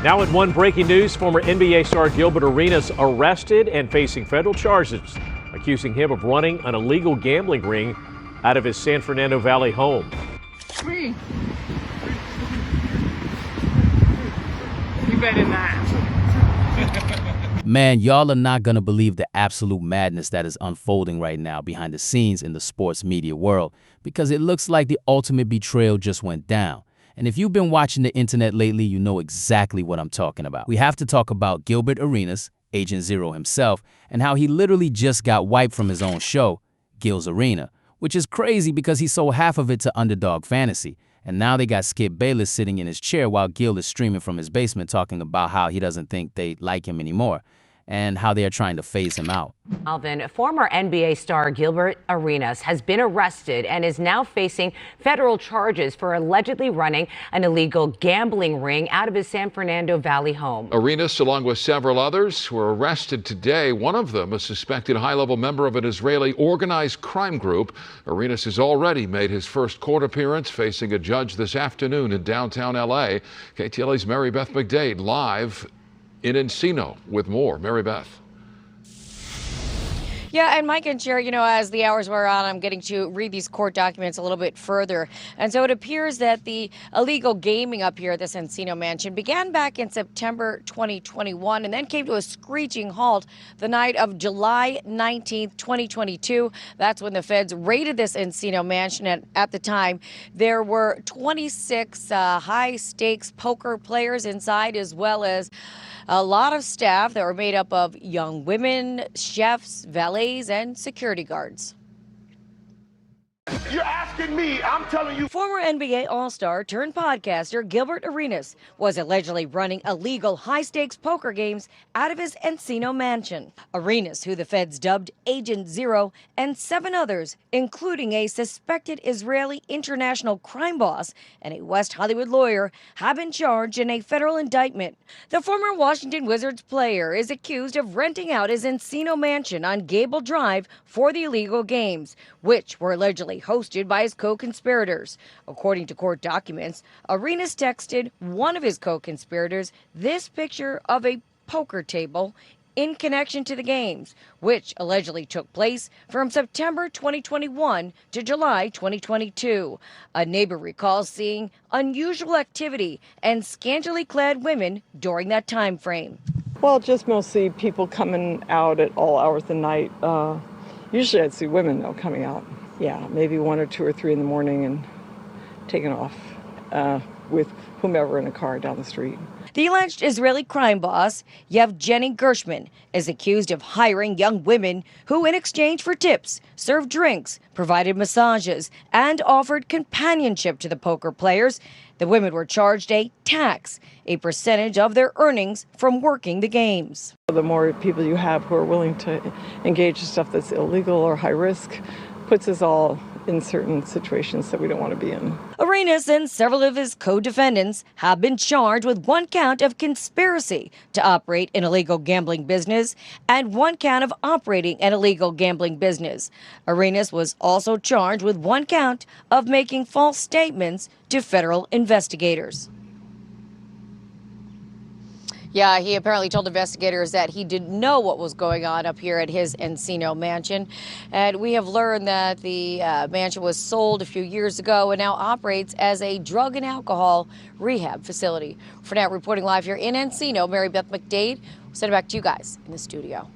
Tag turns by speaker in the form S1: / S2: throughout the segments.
S1: Now in one breaking news, former NBA star Gilbert Arenas arrested and facing federal charges, accusing him of running an illegal gambling ring out of his San Fernando Valley home.
S2: You better not.
S3: Man, y'all are not going to believe the absolute madness that is unfolding right now behind the scenes in the sports media world, because it looks like the ultimate betrayal just went down. And if you've been watching the internet lately, you know exactly what I'm talking about. We have to talk about Gilbert Arenas, Agent Zero himself, and how he literally just got wiped from his own show, Gil's Arena, which is crazy because he sold half of it to Underdog Fantasy. And now they got Skip Bayless sitting in his chair while Gil is streaming from his basement talking about how he doesn't think they like him anymore and how they are trying to phase him out.
S4: Alvin, former NBA star Gilbert Arenas has been arrested and is now facing federal charges for allegedly running an illegal gambling ring out of his San Fernando Valley home.
S5: Arenas, along with several others, were arrested today. One of them, a suspected high-level member of an Israeli organized crime group. Arenas has already made his first court appearance, facing a judge this afternoon in downtown L.A. KTLA's Mary Beth McDade live in Encino with more. Mary Beth.
S6: Yeah, and Mike and Jerry, as the hours wear on, I'm getting to read these court documents a little bit further. And so it appears that the illegal gaming up here at this Encino mansion began back in September 2021 and then came to a screeching halt the night of July 19th, 2022. That's when the feds raided this Encino mansion. And at the time, there were 26 high-stakes poker players inside, as well as a lot of staff that were made up of young women, chefs, valets, and security guards.
S7: You're asking me, I'm telling you.
S6: Former NBA All-Star turned podcaster Gilbert Arenas was allegedly running illegal high-stakes poker games out of his Encino mansion. Arenas, who the feds dubbed Agent Zero, and 7 others, including a suspected Israeli international crime boss and a West Hollywood lawyer, have been charged in a federal indictment. The former Washington Wizards player is accused of renting out his Encino mansion on Gable Drive for the illegal games, which were allegedly hosted by his co-conspirators. According to court documents, Arenas texted one of his co-conspirators this picture of a poker table in connection to the games, which allegedly took place from September 2021 to July 2022. A neighbor recalls seeing unusual activity and scantily clad women during that time frame.
S8: Well, just mostly people coming out at all hours of the night. Usually I'd see women, though, coming out. Yeah, maybe 1 or 2 or 3 in the morning and taking off with whomever in a car down the street.
S6: The alleged Israeli crime boss, Yevgeny Gershman, is accused of hiring young women who, in exchange for tips, served drinks, provided massages, and offered companionship to the poker players. The women were charged a tax, a percentage of their earnings from working the games.
S8: The more people you have who are willing to engage in stuff that's illegal or high risk puts us all in certain situations that we don't want to be in.
S6: Arenas and several of his co-defendants have been charged with 1 count of conspiracy to operate an illegal gambling business and 1 count of operating an illegal gambling business. Arenas was also charged with 1 count of making false statements to federal investigators. Yeah, he apparently told investigators that he didn't know what was going on up here at his Encino mansion. And we have learned that the mansion was sold a few years ago and now operates as a drug and alcohol rehab facility. For now, reporting live here in Encino, Mary Beth McDade. We'll send it back to you guys in the studio.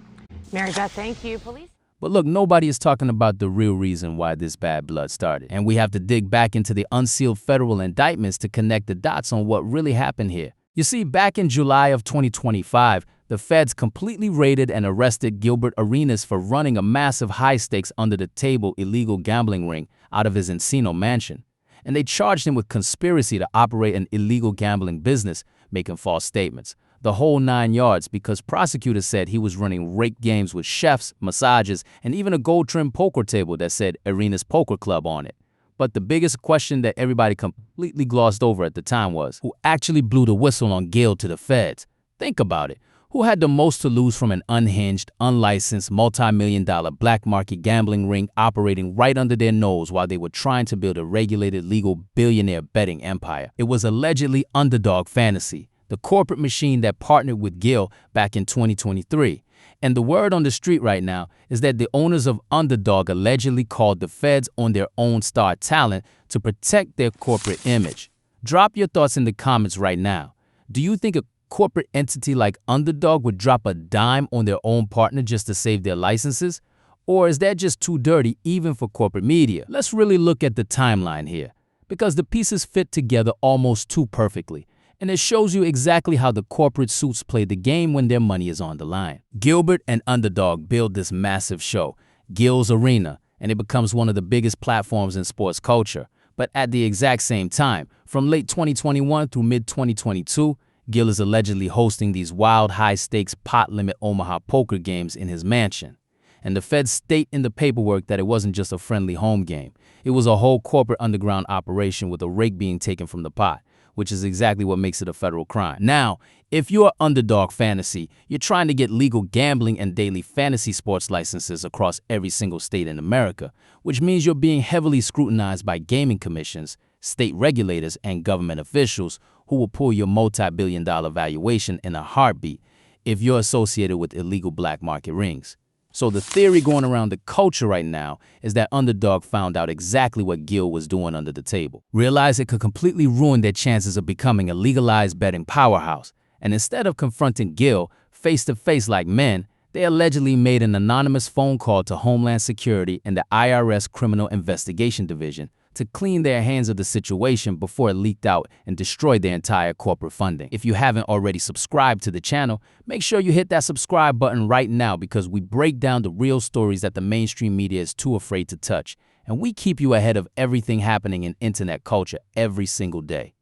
S4: Mary Beth, thank you. Police.
S3: But look, nobody is talking about the real reason why this bad blood started. And we have to dig back into the unsealed federal indictments to connect the dots on what really happened here. You see, back in July of 2025, the feds completely raided and arrested Gilbert Arenas for running a massive high-stakes under-the-table illegal gambling ring out of his Encino mansion. And they charged him with conspiracy to operate an illegal gambling business, making false statements. The whole 9 yards, because prosecutors said he was running rigged games with chefs, massages, and even a gold-trimmed poker table that said Arenas Poker Club on it. But the biggest question that everybody completely glossed over at the time was, who actually blew the whistle on Gil to the feds? Think about it. Who had the most to lose from an unhinged, unlicensed, multi-million-dollar black market gambling ring operating right under their nose while they were trying to build a regulated, legal billionaire betting empire? It was allegedly Underdog Fantasy, the corporate machine that partnered with Gil back in 2023. And the word on the street right now is that the owners of Underdog allegedly called the feds on their own star talent to protect their corporate image. Drop your thoughts in the comments right now. Do you think a corporate entity like Underdog would drop a dime on their own partner just to save their licenses? Or is that just too dirty even for corporate media? Let's really look at the timeline here, because the pieces fit together almost too perfectly. And it shows you exactly how the corporate suits play the game when their money is on the line. Gilbert and Underdog build this massive show, Gils Arena, and it becomes one of the biggest platforms in sports culture. But at the exact same time, from late 2021 through mid-2022, Gil is allegedly hosting these wild high-stakes pot-limit Omaha poker games in his mansion. And the feds state in the paperwork that it wasn't just a friendly home game. It was a whole corporate underground operation with a rake being taken from the pot, which is exactly what makes it a federal crime. Now, if you're Underdog Fantasy, you're trying to get legal gambling and daily fantasy sports licenses across every single state in America, which means you're being heavily scrutinized by gaming commissions, state regulators, and government officials who will pull your multi-billion-dollar valuation in a heartbeat if you're associated with illegal black market rings. So the theory going around the culture right now is that Underdog found out exactly what Gil was doing under the table, realized it could completely ruin their chances of becoming a legalized betting powerhouse, and instead of confronting Gil face-to-face like men, they allegedly made an anonymous phone call to Homeland Security and the IRS Criminal Investigation Division to clean their hands of the situation before it leaked out and destroyed their entire corporate funding. If you haven't already subscribed to the channel, make sure you hit that subscribe button right now, because we break down the real stories that the mainstream media is too afraid to touch, and we keep you ahead of everything happening in internet culture every single day.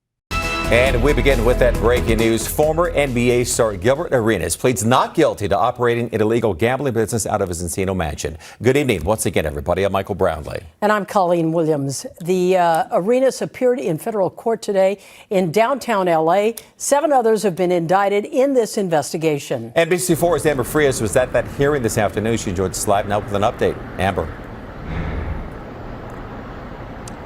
S2: And we begin with that breaking news. Former NBA star Gilbert Arenas pleads not guilty to operating an illegal gambling business out of his Encino mansion. Good evening once again, everybody. I'm Michael Brownlee.
S9: And I'm Colleen Williams. The Arenas appeared in federal court today in downtown L.A. 7 others have been indicted in this investigation.
S2: NBC4's Amber Frias was at that hearing this afternoon. She joins us live now with an update. Amber.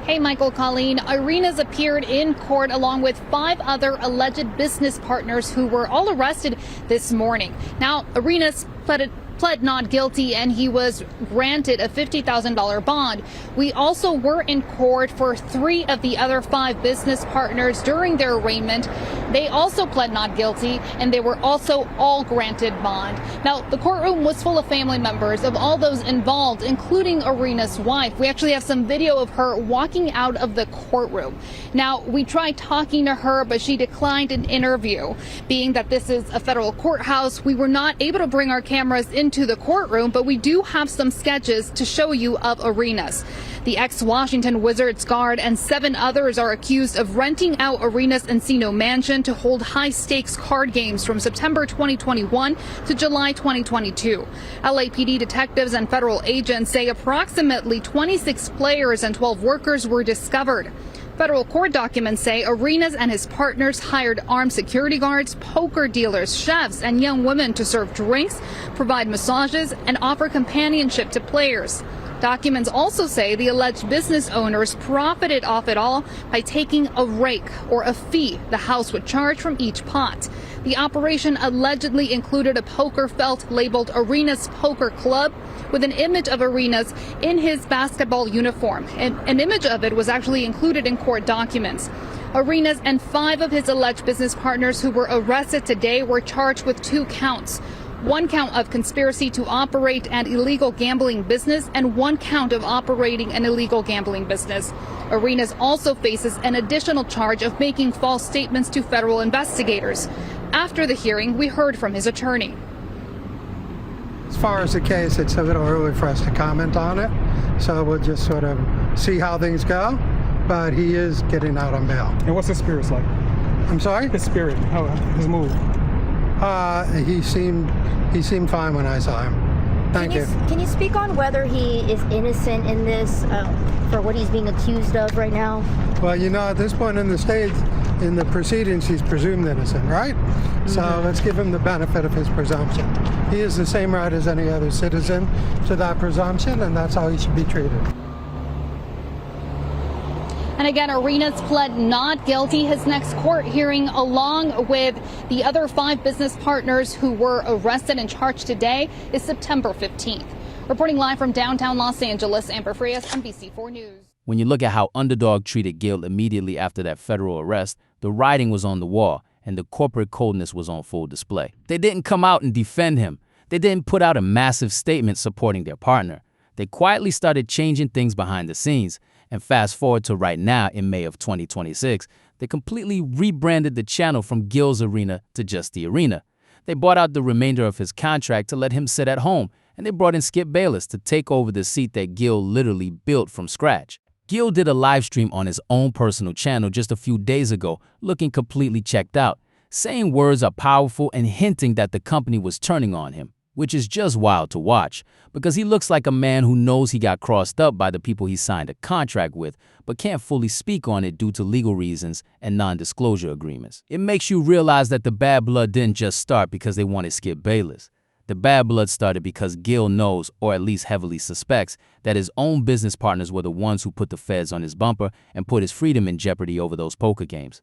S10: Hey, Michael, Colleen. Arenas appeared in court along with 5 other alleged business partners who were all arrested this morning. Now, Arenas pled not guilty, and he was granted a $50,000 bond. We also were in court for 3 of the other 5 business partners during their arraignment. They also pled not guilty, and they were also all granted bond. Now, the courtroom was full of family members of all those involved, including Arenas' wife. We actually have some video of her walking out of the courtroom. Now, we tried talking to her, but she declined an interview. Being that this is a federal courthouse, we were not able to bring our cameras into the courtroom, but we do have some sketches to show you of Arenas. The ex-Washington Wizards guard and 7 others are accused of renting out Arenas' Encino mansion to hold high-stakes card games from September 2021 to July 2022. LAPD detectives and federal agents say approximately 26 players and 12 workers were discovered. Federal court documents say Arenas and his partners hired armed security guards, poker dealers, chefs, and young women to serve drinks, provide massages, and offer companionship to players. Documents also say the alleged business owners profited off it all by taking a rake, or a fee the house would charge from each pot. The operation allegedly included a poker felt labeled Arenas Poker Club with an image of Arenas in his basketball uniform. An image of it was actually included in court documents. Arenas and 5 of his alleged business partners who were arrested today were charged with 2 counts. 1 count of conspiracy to operate an illegal gambling business and 1 count of operating an illegal gambling business. Arenas also faces an additional charge of making false statements to federal investigators. After the hearing, we heard from his attorney.
S11: As far as the case, it's a little early for us to comment on it, so we'll just sort of see how things go, but he is getting out on bail.
S12: And what's his spirit like?
S11: I'm sorry?
S12: His spirit, his mood.
S11: He seemed fine when I saw him. Thank you.
S13: Can you speak on whether he is innocent in this, for what he's being accused of right now?
S11: Well, you know, at this point in the stage, in the proceedings, he's presumed innocent, right? Mm-hmm. So let's give him the benefit of his presumption. He has the same right as any other citizen to that presumption, and that's how he should be treated.
S10: And again, Arenas pled not guilty. His next court hearing, along with the other 5 business partners who were arrested and charged today, is September 15th. Reporting live from downtown Los Angeles, Amber Frias, NBC4 News.
S3: When you look at how Underdog treated Gil immediately after that federal arrest, the writing was on the wall and the corporate coldness was on full display. They didn't come out and defend him. They didn't put out a massive statement supporting their partner. They quietly started changing things behind the scenes. And fast forward to right now in May of 2026, they completely rebranded the channel from Gil's Arena to just the Arena. They bought out the remainder of his contract to let him sit at home, and they brought in Skip Bayless to take over the seat that Gil literally built from scratch. Gil did a live stream on his own personal channel just a few days ago, looking completely checked out, saying words are powerful and hinting that the company was turning on him, which is just wild to watch, because he looks like a man who knows he got crossed up by the people he signed a contract with, but can't fully speak on it due to legal reasons and non-disclosure agreements. It makes you realize that the bad blood didn't just start because they wanted Skip Bayless. The bad blood started because Gil knows, or at least heavily suspects, that his own business partners were the ones who put the feds on his bumper and put his freedom in jeopardy over those poker games.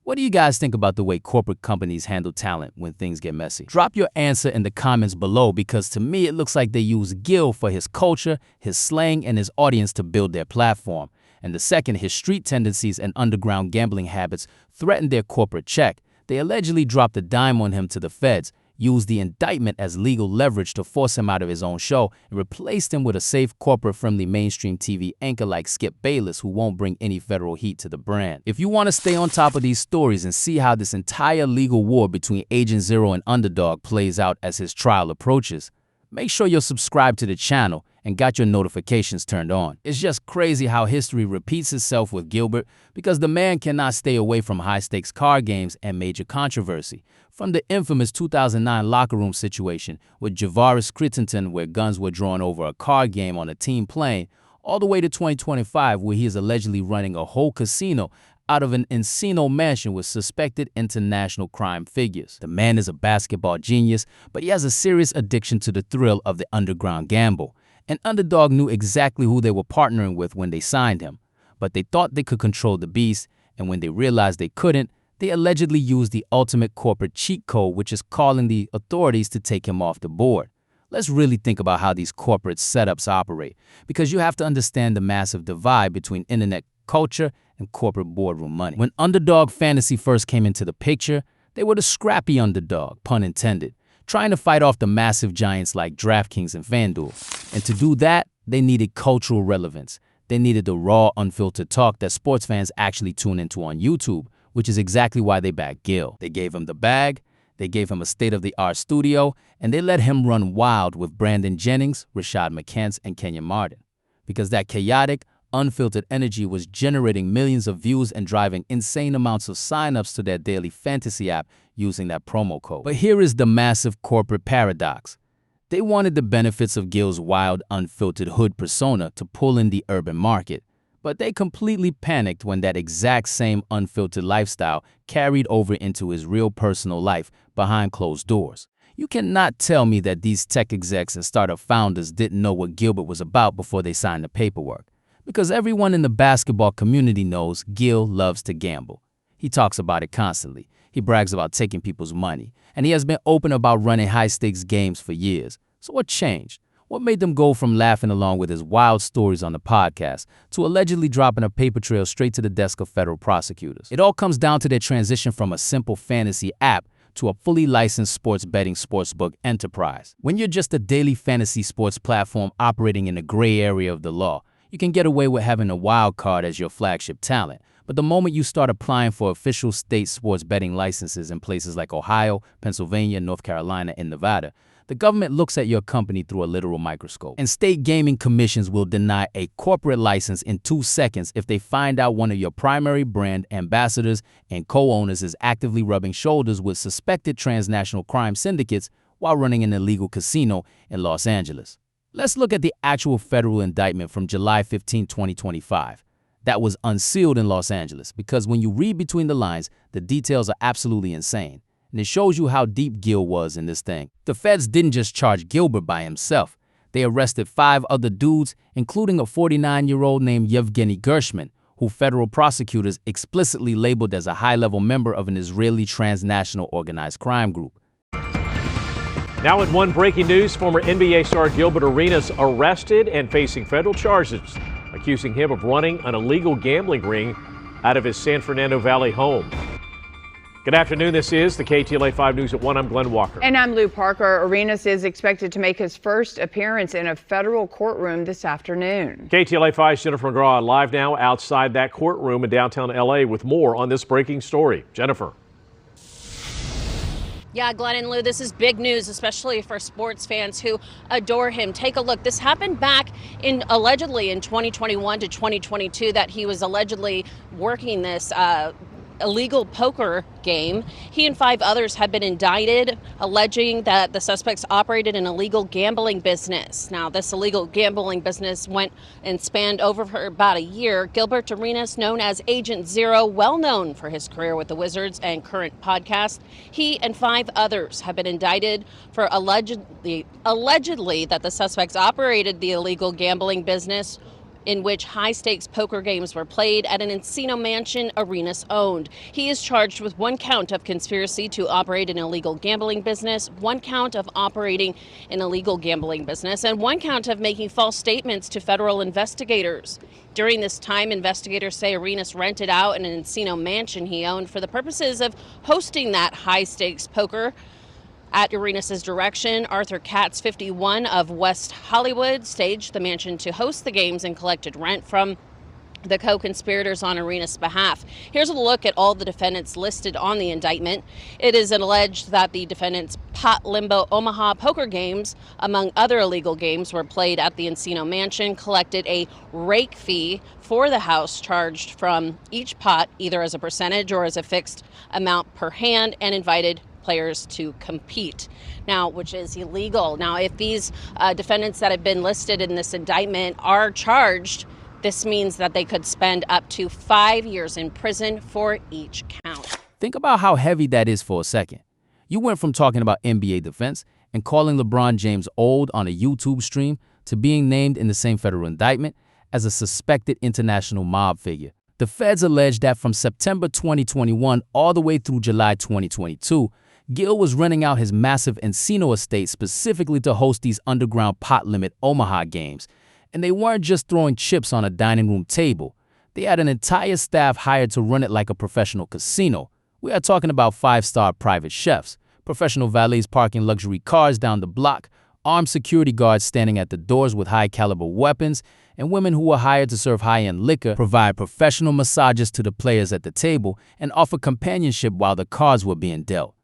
S3: What do you guys think about the way corporate companies handle talent when things get messy? Drop your answer in the comments below, because to me it looks like they use Gil for his culture, his slang, and his audience to build their platform. And the second his street tendencies and underground gambling habits threatened their corporate check, they allegedly dropped a dime on him to the feds, used the indictment as legal leverage to force him out of his own show, and replaced him with a safe, corporate-friendly mainstream TV anchor like Skip Bayless, who won't bring any federal heat to the brand. If you want to stay on top of these stories and see how this entire legal war between Agent Zero and Underdog plays out as his trial approaches, make sure you're subscribed to the channel and got your notifications turned on. It's just crazy how history repeats itself with Gilbert, because the man cannot stay away from high-stakes card games and major controversy. From the infamous 2009 locker room situation with Javaris Crittenton, where guns were drawn over a card game on a team plane, all the way to 2025, where he is allegedly running a whole casino out of an Encino mansion with suspected international crime figures. The man is a basketball genius, but he has a serious addiction to the thrill of the underground gamble. And Underdog knew exactly who they were partnering with when they signed him, but they thought they could control the beast, and when they realized they couldn't, they allegedly used the ultimate corporate cheat code, which is calling the authorities to take him off the board. Let's really think about how these corporate setups operate, because you have to understand the massive divide between internet culture and corporate boardroom money. When Underdog Fantasy first came into the picture, they were the scrappy underdog, pun intended, trying to fight off the massive giants like DraftKings and FanDuel. And to do that, they needed cultural relevance. They needed the raw, unfiltered talk that sports fans actually tune into on YouTube, which is exactly why they backed Gil. They gave him the bag, they gave him a state-of-the-art studio, and they let him run wild with Brandon Jennings, Rashad McCants, and Kenyon Martin. Because that chaotic, unfiltered energy was generating millions of views and driving insane amounts of signups to their daily fantasy app using that promo code. But here is the massive corporate paradox. They wanted the benefits of Gil's wild, unfiltered hood persona to pull in the urban market, but they completely panicked when that exact same unfiltered lifestyle carried over into his real personal life behind closed doors. You cannot tell me that these tech execs and startup founders didn't know what Gilbert was about before they signed the paperwork. Because everyone in the basketball community knows Gil loves to gamble. He talks about it constantly. He brags about taking people's money. And he has been open about running high-stakes games for years. So what changed? What made them go from laughing along with his wild stories on the podcast to allegedly dropping a paper trail straight to the desk of federal prosecutors? It all comes down to their transition from a simple fantasy app to a fully licensed sports betting sportsbook enterprise. When you're just a daily fantasy sports platform operating in the gray area of the law, you can get away with having a wild card as your flagship talent. But the moment you start applying for official state sports betting licenses in places like Ohio, Pennsylvania, North Carolina, and Nevada, the government looks at your company through a literal microscope. And state gaming commissions will deny a corporate license in 2 seconds if they find out one of your primary brand ambassadors and co-owners is actively rubbing shoulders with suspected transnational crime syndicates while running an illegal casino in Los Angeles. Let's look at the actual federal indictment from July 15, 2025. That was unsealed in Los Angeles, because when you read between the lines, the details are absolutely insane. And it shows you how deep Gil was in this thing. The feds didn't just charge Gilbert by himself. They arrested 5 other dudes, including a 49-year-old named Yevgeny Gershman, who federal prosecutors explicitly labeled as a high-level member of an Israeli transnational organized crime group.
S1: Now in one breaking news, former NBA star Gilbert Arenas arrested and facing federal charges, accusing him of running an illegal gambling ring out of his San Fernando Valley home. Good afternoon. This is the KTLA 5 News at 1. I'm Glenn Walker.
S14: And I'm Lou Parker. Arenas is expected to make his first appearance in a federal courtroom this afternoon.
S1: KTLA 5's Jennifer McGraw live now outside that courtroom in downtown LA with more on this breaking story. Jennifer.
S15: Yeah, Glenn and Lou, this is big news, especially for sports fans who adore him. Take a look. This happened back allegedly in 2021 to 2022 that he was allegedly working this illegal poker game. He and 5 others have been indicted, alleging that the suspects operated an illegal gambling business. Now, this illegal gambling business went and spanned over for about a year. Gilbert Arenas, known as Agent Zero, well known for his career with the Wizards and current podcast, he and 5 others have been indicted for allegedly that the suspects operated the illegal gambling business in which high-stakes poker games were played at an Encino mansion Arenas owned. He is charged with 1 count of conspiracy to operate an illegal gambling business, 1 count of operating an illegal gambling business, and 1 count of making false statements to federal investigators. During this time, investigators say Arenas rented out an Encino mansion he owned for the purposes of hosting that high-stakes poker. At Arenas' direction, Arthur Katz, 51, of West Hollywood, staged the mansion to host the games and collected rent from the co-conspirators on Arenas' behalf. Here's a look at all the defendants listed on the indictment. It is alleged that the defendants' Pot Limbo Omaha poker games, among other illegal games, were played at the Encino mansion, collected a rake fee for the house charged from each pot, either as a percentage or as a fixed amount per hand, and invited players to compete, now, which is illegal. Now, if these defendants that have been listed in this indictment are charged, this means that they could spend up to 5 years in prison for each count.
S3: Think about how heavy that is for a second. You went from talking about NBA defense and calling LeBron James old on a YouTube stream to being named in the same federal indictment as a suspected international mob figure. The feds allege that from September 2021 all the way through July 2022, Gil was renting out his massive Encino estate specifically to host these underground pot limit Omaha games. And they weren't just throwing chips on a dining room table. They had an entire staff hired to run it like a professional casino. We are talking about 5-star private chefs, professional valets parking luxury cars down the block, armed security guards standing at the doors with high-caliber weapons, and women who were hired to serve high-end liquor, provide professional massages to the players at the table, and offer companionship while the cards were being dealt.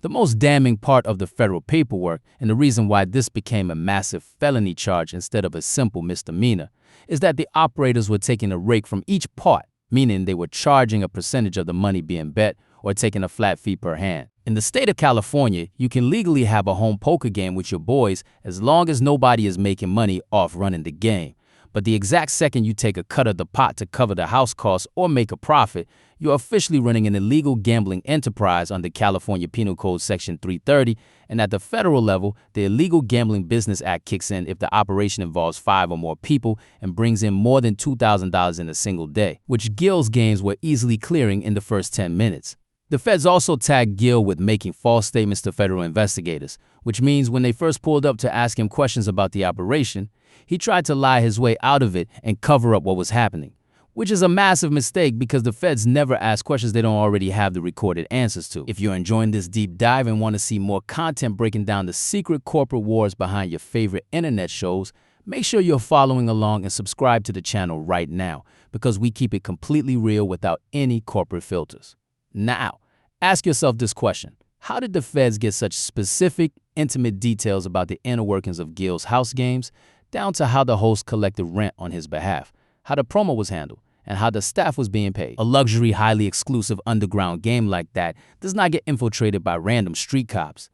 S3: The most damning part of the federal paperwork, and the reason why this became a massive felony charge instead of a simple misdemeanor, is that the operators were taking a rake from each part, meaning they were charging a percentage of the money being bet or taking a flat fee per hand. In the state of California, you can legally have a home poker game with your boys as long as nobody is making money off running the game. But the exact second you take a cut of the pot to cover the house costs or make a profit, you're officially running an illegal gambling enterprise under California Penal Code Section 330, and at the federal level, the Illegal Gambling Business Act kicks in if the operation involves 5 or more people and brings in more than $2,000 in a single day, which Gil's games were easily clearing in the first 10 minutes. The feds also tagged Gil with making false statements to federal investigators, which means when they first pulled up to ask him questions about the operation, he tried to lie his way out of it and cover up what was happening, which is a massive mistake because the feds never ask questions they don't already have the recorded answers to. If you're enjoying this deep dive and want to see more content breaking down the secret corporate wars behind your favorite internet shows, make sure you're following along and subscribe to the channel right now because we keep it completely real without any corporate filters. Now, ask yourself this question. How did the feds get such specific, intimate details about the inner workings of Gil's house games, down to how the host collected rent on his behalf, how the promo was handled, and how the staff was being paid? A luxury, highly exclusive underground game like that does not get infiltrated by random street cops.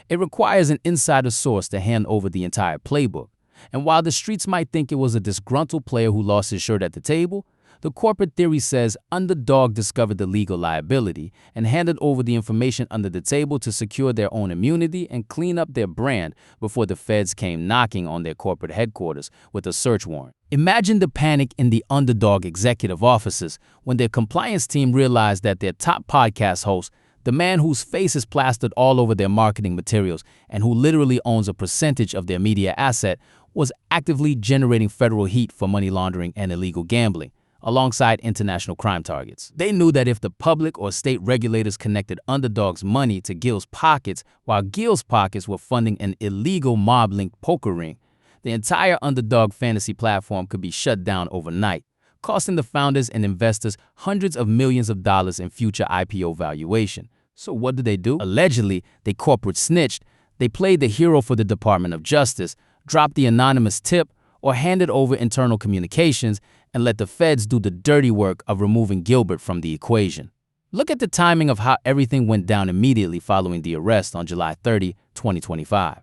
S3: It requires an insider source to hand over the entire playbook. And while the streets might think it was a disgruntled player who lost his shirt at the table, The corporate theory says Underdog discovered the legal liability and handed over the information under the table to secure their own immunity and clean up their brand before the feds came knocking on their corporate headquarters with a search warrant. Imagine the panic in the Underdog executive offices when their compliance team realized that their top podcast host, the man whose face is plastered all over their marketing materials and who literally owns a percentage of their media asset, was actively generating federal heat for money laundering and illegal gambling, alongside international crime targets. They knew that if the public or state regulators connected Underdog's money to Gil's pockets, while Gil's pockets were funding an illegal mob-linked poker ring, the entire Underdog Fantasy platform could be shut down overnight, costing the founders and investors hundreds of millions of dollars in future IPO valuation. So what did they do? Allegedly, they corporate snitched, they played the hero for the Department of Justice, dropped the anonymous tip, or handed over internal communications and let the feds do the dirty work of removing Gilbert from the equation. Look at the timing of how everything went down immediately following the arrest on July 30, 2025.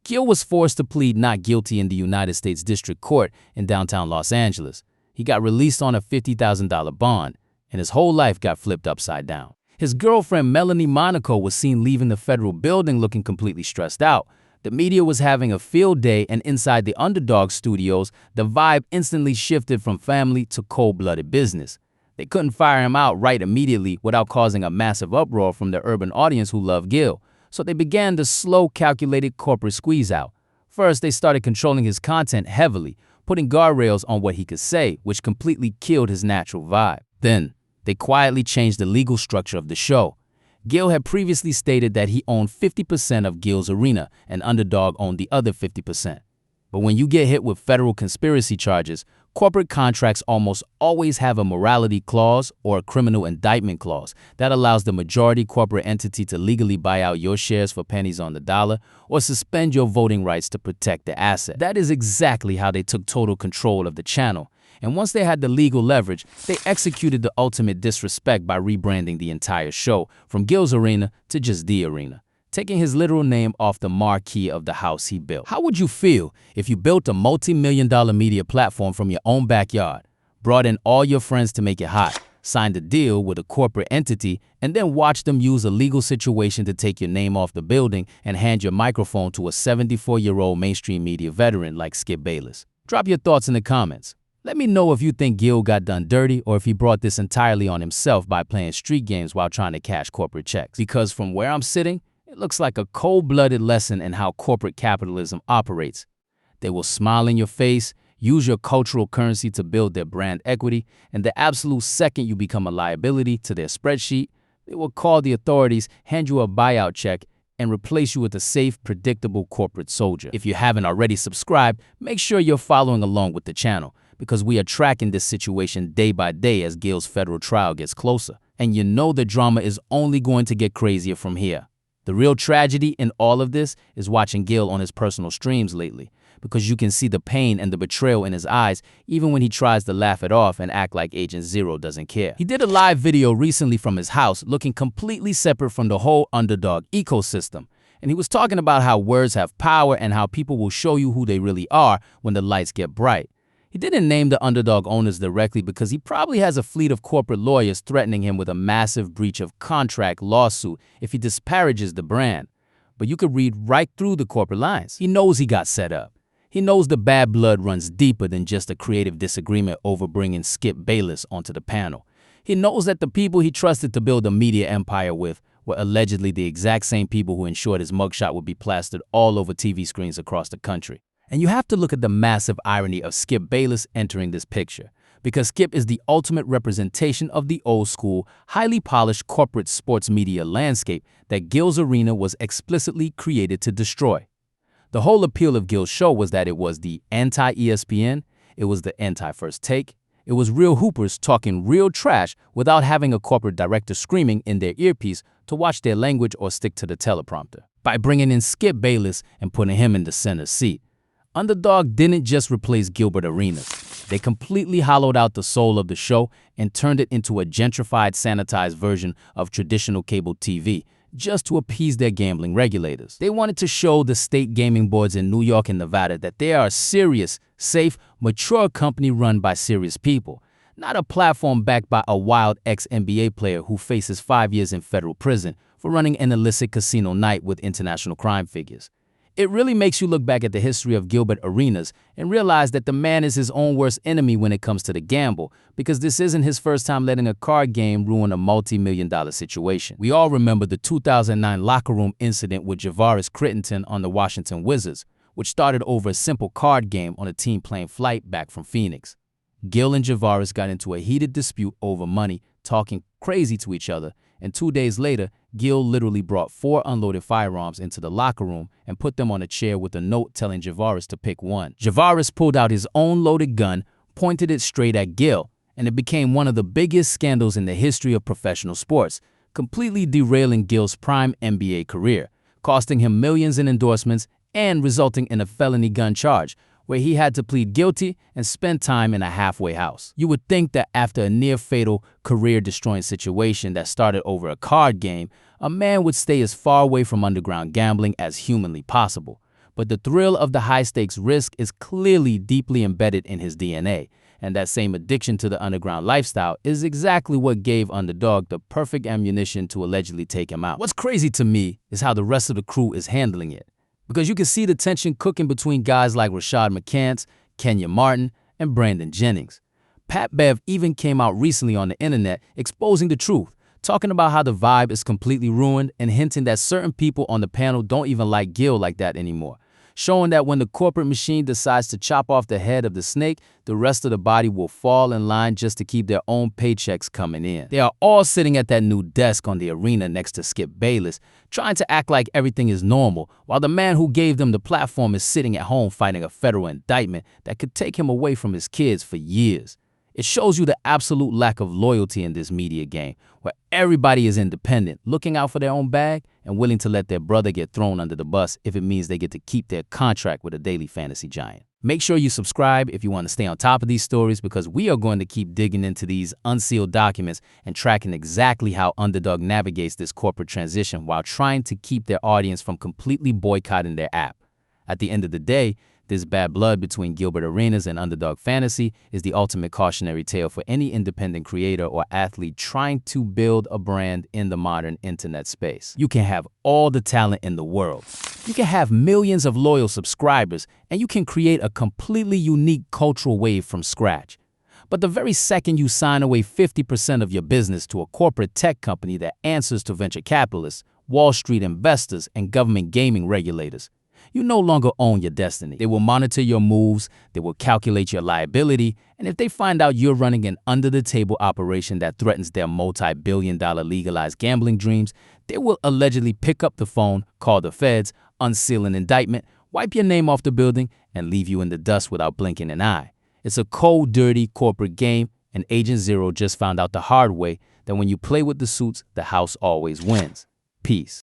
S3: Gil was forced to plead not guilty in the United States District Court in downtown Los Angeles. He got released on a $50,000 bond, and his whole life got flipped upside down. His girlfriend Melanie Monaco was seen leaving the federal building looking completely stressed out. The media was having a field day, and inside the Underdog studios, the vibe instantly shifted from family to cold-blooded business. They couldn't fire him out right immediately without causing a massive uproar from the urban audience who loved Gil, so they began the slow, calculated corporate squeeze-out. First, they started controlling his content heavily, putting guardrails on what he could say, which completely killed his natural vibe. Then, they quietly changed the legal structure of the show. Gil had previously stated that he owned 50% of Gil's Arena and Underdog owned the other 50%. But when you get hit with federal conspiracy charges, corporate contracts almost always have a morality clause or a criminal indictment clause that allows the majority corporate entity to legally buy out your shares for pennies on the dollar or suspend your voting rights to protect the asset. That is exactly how they took total control of the channel. And once they had the legal leverage, they executed the ultimate disrespect by rebranding the entire show from Gil's Arena to just The Arena, taking his literal name off the marquee of the house he built. How would you feel if you built a multi-million-dollar media platform from your own backyard, brought in all your friends to make it hot, signed a deal with a corporate entity, and then watched them use a legal situation to take your name off the building and hand your microphone to a 74-year-old mainstream media veteran like Skip Bayless? Drop your thoughts in the comments. Let me know if you think Gil got done dirty or if he brought this entirely on himself by playing street games while trying to cash corporate checks. Because from where I'm sitting, it looks like a cold-blooded lesson in how corporate capitalism operates. They will smile in your face, use your cultural currency to build their brand equity, and the absolute second you become a liability to their spreadsheet, they will call the authorities, hand you a buyout check, and replace you with a safe, predictable corporate soldier. If you haven't already subscribed, make sure you're following along with the channel, because we are tracking this situation day by day as Gil's federal trial gets closer. And you know the drama is only going to get crazier from here. The real tragedy in all of this is watching Gil on his personal streams lately, because you can see the pain and the betrayal in his eyes even when he tries to laugh it off and act like Agent Zero doesn't care. He did a live video recently from his house looking completely separate from the whole Underdog ecosystem. And he was talking about how words have power and how people will show you who they really are when the lights get bright. He didn't name the Underdog owners directly because he probably has a fleet of corporate lawyers threatening him with a massive breach of contract lawsuit if he disparages the brand. But you could read right through the corporate lines. He knows he got set up. He knows the bad blood runs deeper than just a creative disagreement over bringing Skip Bayless onto the panel. He knows that the people he trusted to build a media empire with were allegedly the exact same people who ensured his mugshot would be plastered all over TV screens across the country. And you have to look at the massive irony of Skip Bayless entering this picture, because Skip is the ultimate representation of the old school, highly polished corporate sports media landscape that Gil's Arena was explicitly created to destroy. The whole appeal of Gil's show was that it was the anti-ESPN, it was the anti-First Take, it was real hoopers talking real trash without having a corporate director screaming in their earpiece to watch their language or stick to the teleprompter. By bringing in Skip Bayless and putting him in the center seat, Underdog didn't just replace Gilbert Arenas. They completely hollowed out the soul of the show and turned it into a gentrified, sanitized version of traditional cable TV, just to appease their gambling regulators. They wanted to show the state gaming boards in New York and Nevada that they are a serious, safe, mature company run by serious people, not a platform backed by a wild ex-NBA player who faces 5 years in federal prison for running an illicit casino night with international crime figures. It really makes you look back at the history of Gilbert Arenas and realize that the man is his own worst enemy when it comes to the gamble, because this isn't his first time letting a card game ruin a multi-million-dollar situation. We all remember the 2009 locker room incident with Javaris Crittenton on the Washington Wizards, which started over a simple card game on a team plane flight back from Phoenix. Gil and Javaris got into a heated dispute over money, talking crazy to each other, and 2 days later, Gil literally brought 4 unloaded firearms into the locker room and put them on a chair with a note telling Javaris to pick one. Javaris pulled out his own loaded gun, pointed it straight at Gil, and it became one of the biggest scandals in the history of professional sports, completely derailing Gil's prime NBA career, costing him millions in endorsements and resulting in a felony gun charge, where he had to plead guilty and spend time in a halfway house. You would think that after a near-fatal, career-destroying situation that started over a card game, a man would stay as far away from underground gambling as humanly possible. But the thrill of the high-stakes risk is clearly deeply embedded in his DNA, and that same addiction to the underground lifestyle is exactly what gave Underdog the perfect ammunition to allegedly take him out. What's crazy to me is how the rest of the crew is handling it, because you can see the tension cooking between guys like Rashad McCants, Kenya Martin, and Brandon Jennings. Pat Bev even came out recently on the internet exposing the truth, talking about how the vibe is completely ruined and hinting that certain people on the panel don't even like Gil like that anymore, showing that when the corporate machine decides to chop off the head of the snake, the rest of the body will fall in line just to keep their own paychecks coming in. They are all sitting at that new desk on the arena next to Skip Bayless, trying to act like everything is normal, while the man who gave them the platform is sitting at home fighting a federal indictment that could take him away from his kids for years. It shows you the absolute lack of loyalty in this media game, where everybody is independent, looking out for their own bag, and willing to let their brother get thrown under the bus if it means they get to keep their contract with a daily fantasy giant. Make sure you subscribe if you want to stay on top of these stories, because we are going to keep digging into these unsealed documents and tracking exactly how Underdog navigates this corporate transition while trying to keep their audience from completely boycotting their app. At the end of the day, this bad blood between Gilbert Arenas and Underdog Fantasy is the ultimate cautionary tale for any independent creator or athlete trying to build a brand in the modern internet space. You can have all the talent in the world. You can have millions of loyal subscribers, and you can create a completely unique cultural wave from scratch. But the very second you sign away 50% of your business to a corporate tech company that answers to venture capitalists, Wall Street investors, and government gaming regulators, you no longer own your destiny. They will monitor your moves, they will calculate your liability, and if they find out you're running an under-the-table operation that threatens their multi-billion-dollar legalized gambling dreams, they will allegedly pick up the phone, call the feds, unseal an indictment, wipe your name off the building, and leave you in the dust without blinking an eye. It's a cold, dirty corporate game, and Agent Zero just found out the hard way that when you play with the suits, the house always wins. Peace.